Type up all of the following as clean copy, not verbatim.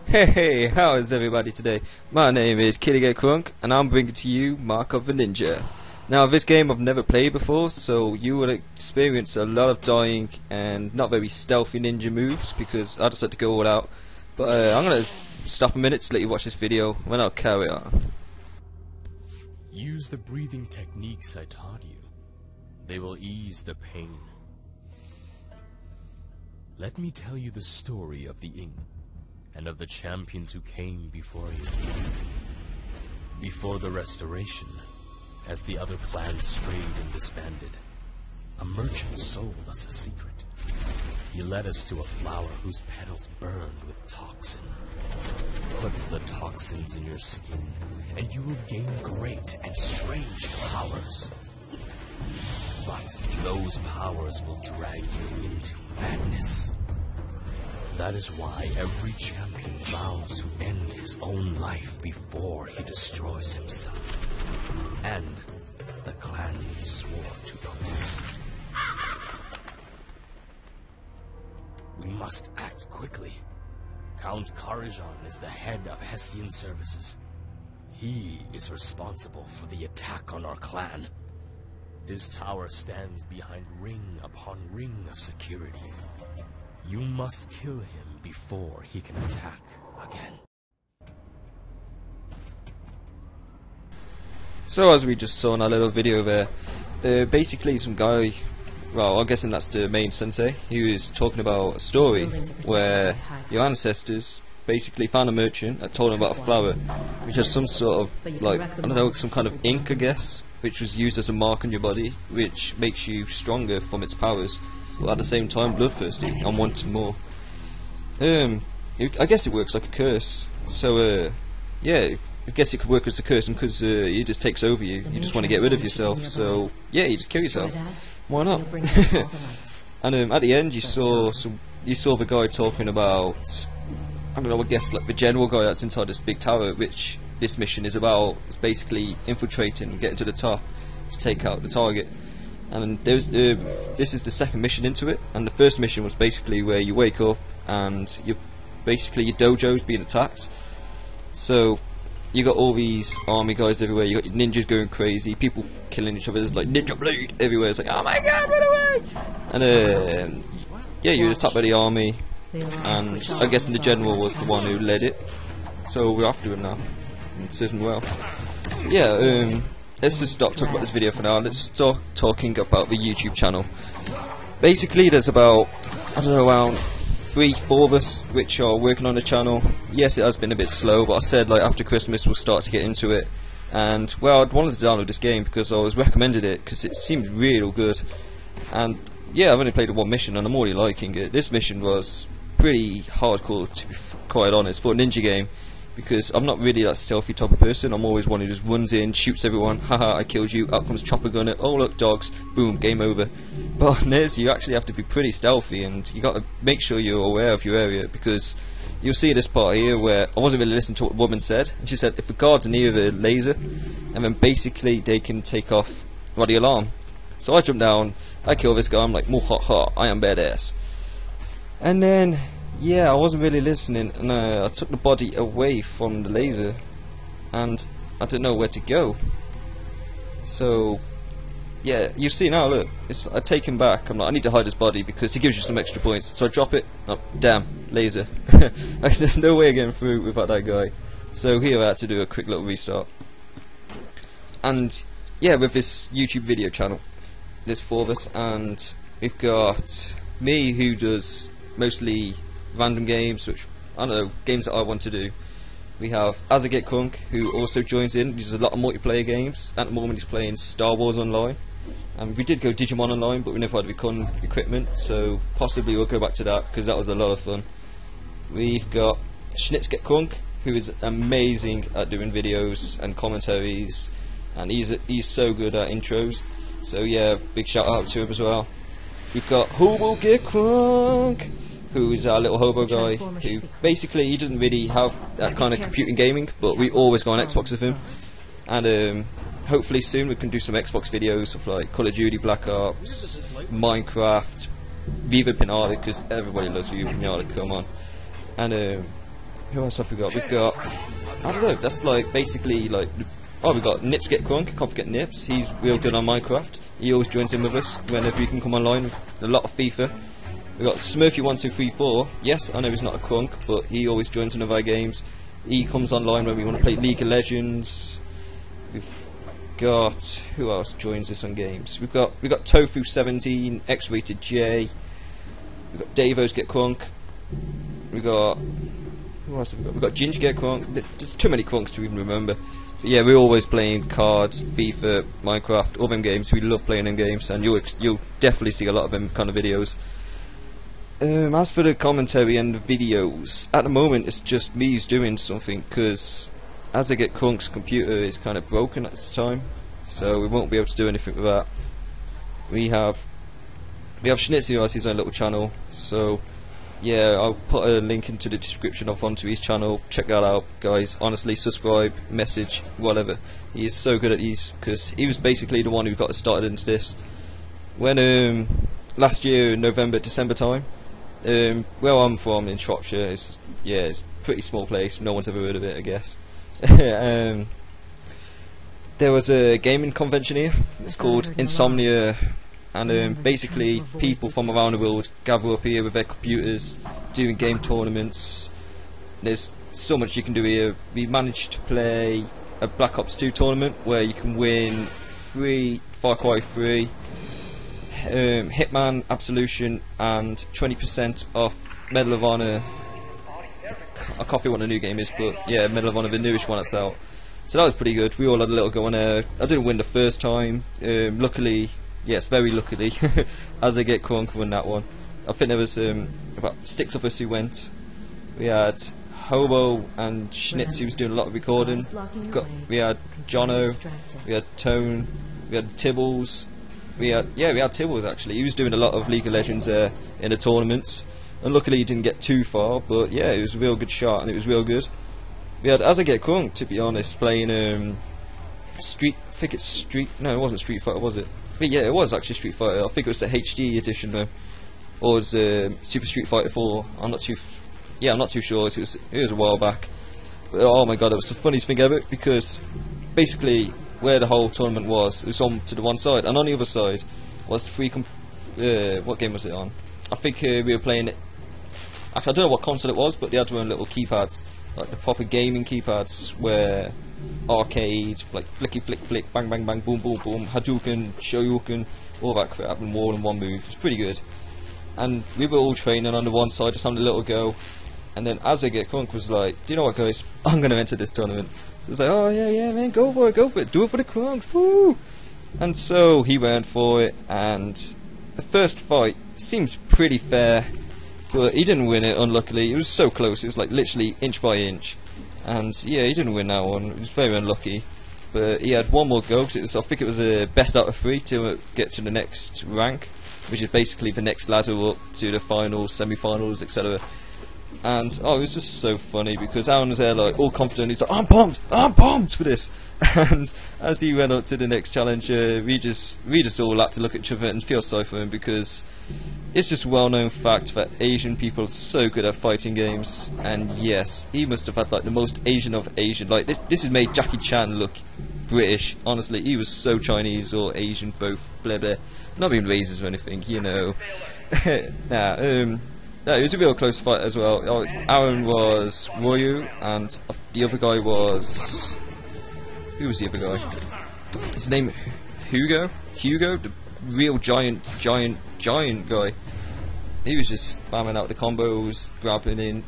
Hey, how is everybody today? My name is xKittyGetCrunk, and I'm bringing to you Mark of the Ninja. Now, this game I've never played before, so you will experience a lot of dying and not very stealthy ninja moves, because I decided to go all out. But I'm going to stop a minute to let you watch this video, and then I'll carry on. Use the breathing techniques I taught you. They will ease the pain. Let me tell you the story of the ink and of the champions who came before you. Before the restoration, as the other clans strayed and disbanded, a merchant sold us a secret. He led us to a flower whose petals burned with toxin. Put the toxins in your skin, and you will gain great and strange powers. But those powers will drag you into madness. That is why every champion vows to end his own life before he destroys himself. And the clan swore to protect. We must act quickly. Count Karajan is the head of Hessian services. He is responsible for the attack on our clan. His tower stands behind ring upon ring of security. You must kill him before he can attack again. So as we just saw in our little video there, basically some guy, well, I'm guessing that's the main sensei, he was talking about a story where your ancestors basically found a merchant that told him about a flower which has some sort of, like, I don't know, some kind of ink, I guess, which was used as a mark on your body, which makes you stronger from its powers, but at the same time bloodthirsty and wanting more. I guess it works like a curse. So yeah, I guess it could work as a curse, and because it just takes over you, you just want to get rid of yourself. So yeah, you just kill yourself. Why not? And at the end, you saw the guy talking about, I don't know, I guess like the general guy that's inside this big tower, which this mission is about. It's basically infiltrating and getting to the top to take out the target. And there's this is the second mission into it, and the first mission was basically where you wake up and your dojo's being attacked. So you got all these army guys everywhere, you got your ninjas going crazy, people killing each other, there's like ninja blade everywhere, it's like, oh my god, run away! And yeah, you were attacked by the army, and I'm guessing the general was the one who led it, so we're after him now, and serves him well. Yeah, let's just stop talking about this video for now. Let's start talking about the YouTube channel. Basically, there's about, I don't know, around 3-4 of us which are working on the channel. Yes, it has been a bit slow, but I said like after Christmas we'll start to get into it. And well, I wanted to download this game because I was recommended it because it seemed real good. And yeah, I've only played one mission and I'm already liking it. This mission was pretty hardcore, to be quite honest, for a ninja game. Because I'm not really that stealthy type of person. I'm always one who just runs in, shoots everyone, haha, I killed you, out comes chopper gunner, oh look, dogs, boom, game over. But on this, you actually have to be pretty stealthy, and you got to make sure you're aware of your area, because you'll see this part here where I wasn't really listening to what the woman said, and she said if the guards are near the laser, and then basically they can take off the alarm. So I jump down, I kill this guy, I'm like, more hot hot, I am badass. And then yeah, I wasn't really listening, and I took the body away from the laser, and I didn't know where to go. So yeah, you see now, look, I take him back. I'm like, I need to hide his body because he gives you some extra points. So I drop it. Oh, damn, laser. There's no way of getting through without that guy. So here I had to do a quick little restart. And yeah, with this YouTube video channel, there's 4 of us, and we've got me who does mostly random games, which, I don't know, games that I want to do. We have xKittyGetCrunk, who also joins in. He does a lot of multiplayer games. At the moment he's playing Star Wars Online. We did go Digimon Online, but we never had the equipment, so possibly we'll go back to that, because that was a lot of fun. We've got XCrunkGamingX, who is amazing at doing videos and commentaries, and he's so good at intros. So yeah, big shout out to him as well. We've got XCrunkGamingX, who is our little hobo guy, who basically he doesn't really have that kind of computing gaming, but we always go on Xbox with him. And hopefully soon we can do some Xbox videos of like Call of Duty, Black Ops, Minecraft, Viva Pinata, because everybody loves Viva Pinata, come on. And Who else have we got? We've got, I don't know, that's like basically like, oh, we've got xKittyGetCrunk, can't forget Nips, he's real good on Minecraft, he always joins in with us whenever he can come online, a lot of FIFA. We've got Smurfy1234, yes, I know he's not a crunk, but he always joins in with our games, he comes online when we want to play League of Legends. We've got, who else joins us on games? We've got Tofu17, X-Rated J, we've got Davo'sGetCrunk, we've got, who else have we got? We've got GingerGetCrunk. There's too many crunks to even remember. But yeah, we're always playing cards, FIFA, Minecraft, all them games. We love playing them games, and you'll definitely see a lot of them kind of videos. As for the commentary and the videos, at the moment it's just me who's doing something, because XCrunk's computer is kind of broken at this time, so we won't be able to do anything with that. We have Schnitz who has his own little channel, so yeah, I'll put a link into the description of onto his channel. Check that out, guys. Honestly, subscribe, message, whatever. He is so good at these, because he was basically the one who got us started into this. When last year, November, December time, where I'm from in Shropshire, it's a pretty small place. No one's ever heard of it, I guess. There was a gaming convention here. It's called Insomnia. And basically people from around the world gather up here with their computers, doing game tournaments. There's so much you can do here. We managed to play a Black Ops 2 tournament where you can win Far Cry 3, Hitman, Absolution, and 20% off Medal of Honor. I can't feel what the new game is, but yeah, Medal of Honor, the newest one that's out. So that was pretty good. We all had a little go on there. I didn't win the first time, luckily. Yes, very luckily, XCrunkGamingX won that one. I think there was about 6 of us who went. We had Hobo and Schnitz who was doing a lot of recording. We had Jono, we had Tone, we had Tibbles. We had Tibbles actually. He was doing a lot of League of Legends in the tournaments. And luckily he didn't get too far, but yeah, it was a real good shot and it was real good. We had XCrunkGamingX, to be honest, playing no, it wasn't Street Fighter, was it? But yeah, it was actually Street Fighter. I think it was the HD edition though, or it was Super Street Fighter 4. I'm not too sure. It was a while back. But, oh my god, it was the funniest thing ever, because basically where the whole tournament was, it was on to the one side, and on the other side was the free. What game was it on? I think we were playing it. Actually, I don't know what console it was, but they had their own little keypads, like the proper gaming keypads, where arcade, like flicky flick flick, bang bang bang, boom boom boom, Hadouken, Shoryuken, all that crap, and all in one move. It's pretty good. And we were all training on the one side, just having a little go. And then XCrunkGamingX was like, "Do you know what, guys? I'm gonna enter this tournament." So it's like, "Oh yeah, man, go for it, do it for the crunks, woo!" And so he went for it, and the first fight seems pretty fair, but he didn't win it. Unluckily, it was so close. It was like literally inch by inch. And yeah, he didn't win that one. He was very unlucky. But he had one more go, because I think it was a best out of 3 to get to the next rank, which is basically the next ladder up to the finals, semi-finals, etc. And oh, it was just so funny, because Aaron was there like all confident. He's like, I'm pumped for this. And as he went up to the next challenge, we just all had to look at each other and feel sorry for him, because it's just a well-known fact that Asian people are so good at fighting games. And yes, he must have had like the most Asian of Asian. Like this has made Jackie Chan look British. Honestly, he was so Chinese or Asian, both. Blah blah. Not being racist or anything, you know. No, it was a real close fight as well. Aaron was Royu, and the other guy was... Who was the other guy? His name... Hugo, the real giant guy. He was just spamming out the combos, grappling in,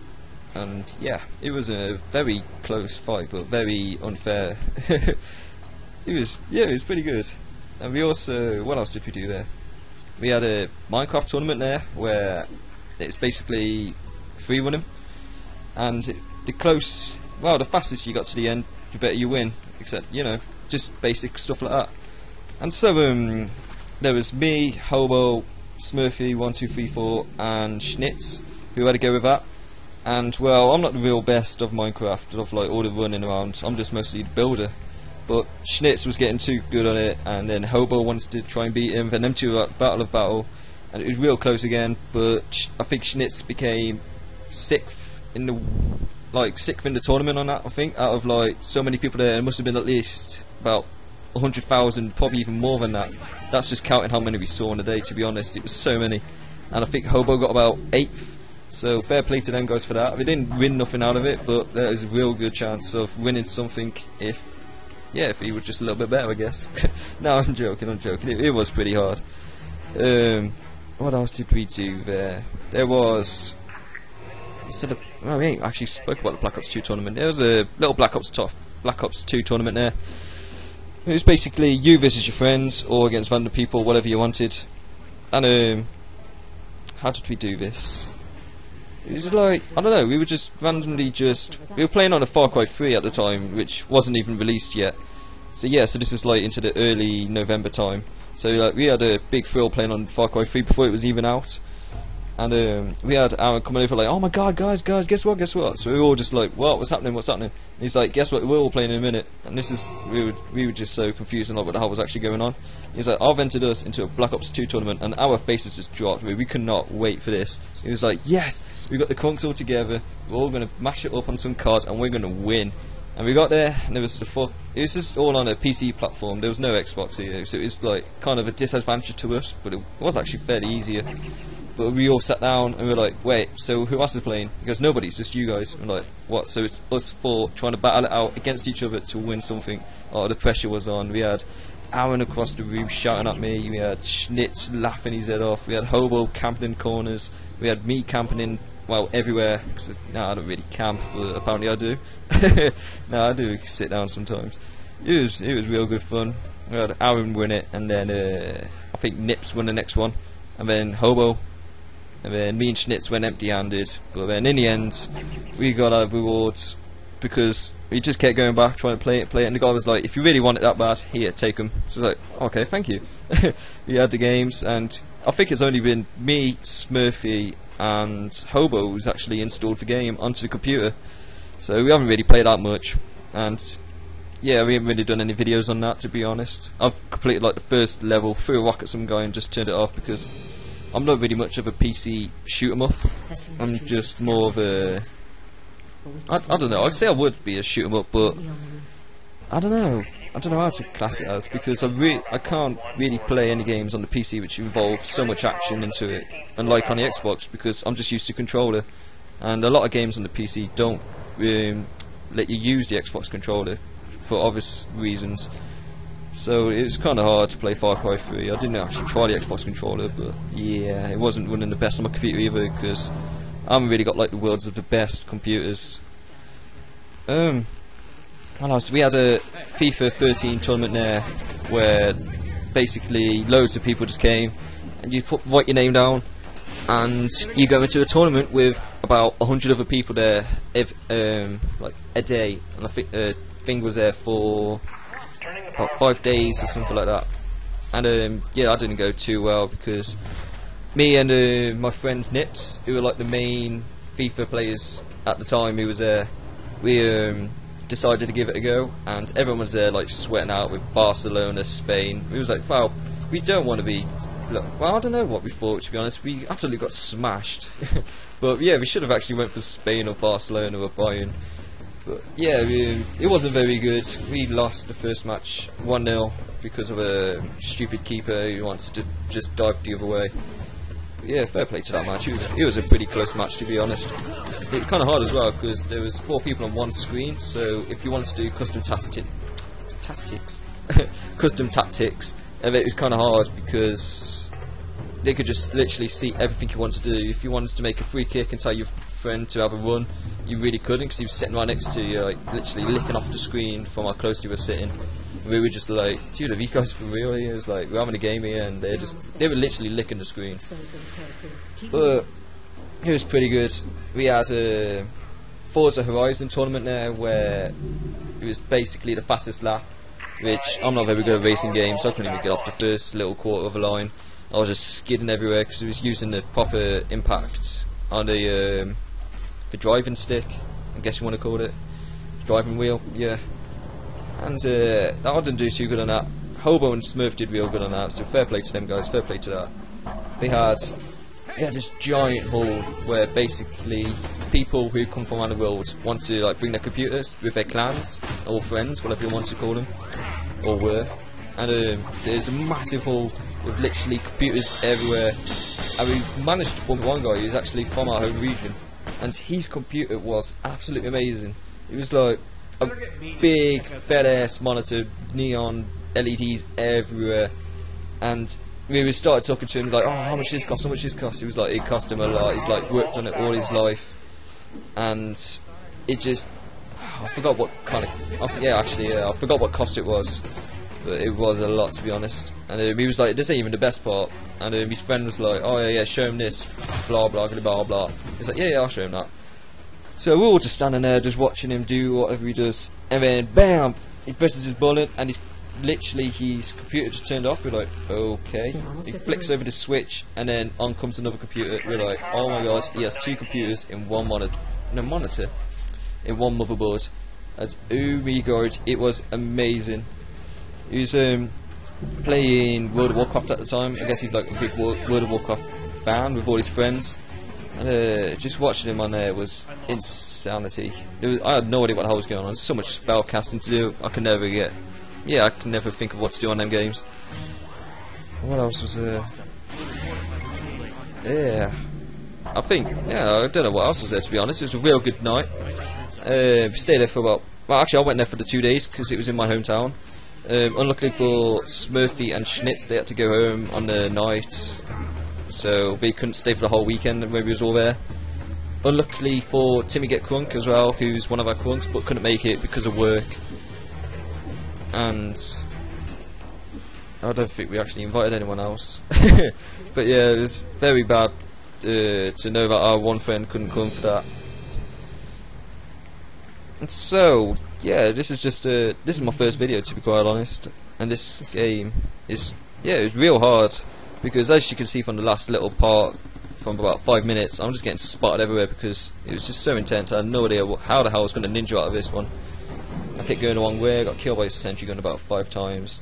and yeah, it was a very close fight, but very unfair. It was pretty good. And we also... What else did we do there? We had a Minecraft tournament there, where... It's basically free running, and the fastest you got to the end, the better you win. Except, you know, just basic stuff like that. And so there was me, Hobo, Smurfy1234, and Schnitz who had to go with that. And well, I'm not the real best of Minecraft, of like all the running around. I'm just mostly the builder. But Schnitz was getting too good on it, and then Hobo wanted to try and beat him. Then them two were at battle. And it was real close again, but I think Schnitz became 6th in the like 6th in the tournament on that. I think out of like so many people there, it must have been at least about 100,000, probably even more than that. That's just counting how many we saw in a day. To be honest, it was so many, and I think Hobo got about 8th. So fair play to them guys for that. We didn't win nothing out of it, but there is a real good chance of winning something if he was just a little bit better, I guess. No, I'm joking. It was pretty hard. What else did we do there? There was, instead of, well, we ain't actually spoke about the Black Ops 2 tournament. There was a little Black Ops 2 tournament there. It was basically you versus your friends or against random people, whatever you wanted. And how did we do this? It was like, I don't know, we were just randomly we were playing on a Far Cry 3 at the time, which wasn't even released yet. So yeah, so this is like into the early November time. So like we had a big thrill playing on Far Cry 3 before it was even out. And we had Aaron coming over like, oh my god, guys, guess what? So we were all just like, what's happening? And he's like, guess what, we're all playing in a minute. And this is, we were just so confused and like what the hell was actually going on. He's like, I've entered us into a Black Ops 2 tournament, and our faces just dropped. We could not wait for this. He was like, yes, we got the crunks all together, we're all going to mash it up on some cards and we're going to win. And we got there, and it was just all on a PC platform. There was no Xbox here, so it was like kind of a disadvantage to us, but it was actually fairly easier. But we all sat down and we were like, wait, so who else is playing? He goes, nobody, it's just you guys. We're like, what? So it's us four trying to battle it out against each other to win something. Oh, the pressure was on. We had Aaron across the room shouting at me. We had Schnitz laughing his head off. We had Hobo camping in corners. We had me camping in, well, everywhere. Cause, no, I don't really camp, but apparently I do. No, I do sit down sometimes. It was real good fun. We had Aaron win it, and then I think Nips won the next one, and then Hobo. And then me and Schnitz went empty-handed, but then in the end we got our rewards because we just kept going back trying to play it, and the guy was like, if you really want it that bad, here, take them. So I was like, okay, thank you. We had the games, and I think it's only been me, Smurfy and Hobo who's actually installed the game onto the computer, so we haven't really played that much. And yeah, we haven't really done any videos on that, to be honest. I've completed like the first level, threw a rock at some guy and just turned it off because I'm not really much of a PC shoot 'em up. I'm just more of a, I don't know, I'd say I would be a shoot 'em up, but I don't know how to class it as, because I can't really play any games on the PC which involve so much action into it, unlike on the Xbox, because I'm just used to controller, and a lot of games on the PC don't let you use the Xbox controller for obvious reasons. So it was kind of hard to play Far Cry 3. I didn't actually try the Xbox controller, but yeah, it wasn't running the best on my computer either, because I haven't really got like the world's of the best computers. What else? We had a FIFA 13 tournament there, where basically loads of people just came, and you write your name down, and you go into a tournament with about 100 other people there, like a day, and I think thing was there for about 5 days or something like that. And yeah, I didn't go too well because me and my friend Nips, who were like the main FIFA players at the time who was there, we decided to give it a go, and everyone was there like sweating out with Barcelona, Spain. We was like, well, we don't want to be, well, I don't know what we thought, to be honest. We absolutely got smashed. But yeah, we should have actually went for Spain or Barcelona or Bayern. But yeah, it wasn't very good. We lost the first match 1-0 because of a stupid keeper who wants to just dive the other way. But yeah, fair play to that match. It was a pretty close match, to be honest. It was kind of hard as well because there was 4 people on one screen. So if you wanted to do custom tactics, it was kind of hard because they could just literally see everything you wanted to do. If you wanted to make a free kick and tell your friend to have a run, you really couldn't, because he was sitting right next to you, like literally licking off the screen from how close you were sitting. And we were just like, dude, are these guys for real? It was like, we're having a game here, and they were literally licking the screen. But it was pretty good. We had a Forza Horizon tournament there where it was basically the fastest lap, which I'm not very good at racing games, so I couldn't even get off the first little quarter of a line. I was just skidding everywhere because it was using the proper impact on the driving stick, I guess you want to call it, driving wheel, yeah. And I didn't do too good on that. Hobo and Smurf did real good on that, so fair play to them guys, fair play to that. They had this giant hall where basically people who come from around the world want to like bring their computers with their clans or friends, whatever you want to call them, or were. And there's a massive hall with literally computers everywhere. And we managed to bump one guy who's actually from our home region, and his computer was absolutely amazing. It was like a big fat ass monitor, neon LEDs everywhere, and we started talking to him like, oh, how much this cost, how much this cost. He was like, it cost him a lot, he's like worked on it all his life, and it just, I forgot what kind of, I forgot what cost it was, but it was a lot, to be honest. And he was like, this ain't even the best part. And his friend was like, oh yeah, show him this, blah blah blah blah. He's like, yeah, I'll show him that. So we're all just standing there, just watching him do whatever he does, and then bam, he presses his button, and his computer just turned off. We're like, okay. He flicks over the switch, and then on comes another computer. We're like, oh my god, he has two computers in one monitor, in one motherboard. And oh my god, it was amazing. He was playing World of Warcraft at the time. I guess he's like a big World of Warcraft fan with all his friends. And just watching him on there was insanity. I had no idea what the hell was going on. There's so much spell casting to do. I can never think of what to do on them games. What else was there? Yeah, I don't know what else was there, to be honest. It was a real good night. Stayed there for about, well actually I went there for the 2 days because it was in my hometown. Unluckily for Smurfy and Schnitz, they had to go home on the night, so they couldn't stay for the whole weekend when we was all there. Unluckily for XCittyGetCrunk as well, who's one of our crunks, but couldn't make it because of work. And I don't think we actually invited anyone else. But yeah, it was very bad to know that our one friend couldn't come for that. And so yeah, this is my first video, to be quite honest, and this game is, yeah, it was real hard, because as you can see from the last little part, from about 5 minutes, I'm just getting spotted everywhere because it was just so intense. I had no idea how the hell I was going to ninja out of this one. I kept going the wrong way, I got killed by a sentry gun about 5 times.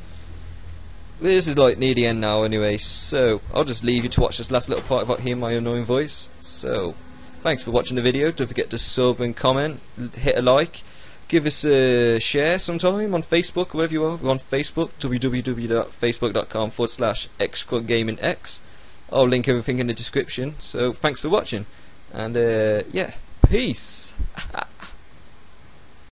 But this is like near the end now anyway, so I'll just leave you to watch this last little part about hearing my annoying voice. So, thanks for watching the video, don't forget to sub and comment, hit a like. Give us a share sometime on Facebook, wherever you are. We're on Facebook, www.facebook.com/XCrunkGamingX. I'll link everything in the description. So thanks for watching, and yeah, peace.